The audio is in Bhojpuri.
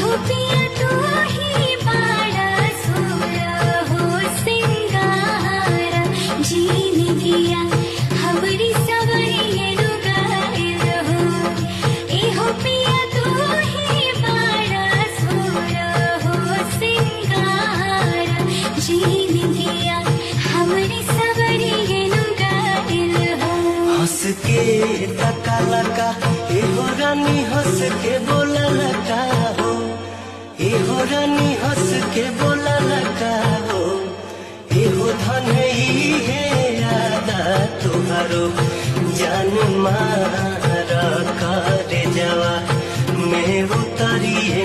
हो पिया तू ही बाड़ा सोरा हो सिंगारा जीने दिया हमरी सवरिये गाइल हो। ए हो पिया तू ही बाड़ा सोरा हो सिंगारा जीने दिया हमरी सवरिये गाइल हो। हंस के तका लका एहो रानी हंस के बोला लका हो। एहो रानी हंस के बोला लका हो। एहो धन ही है यादा तुहारो जान मारा करे जवा में उतरिए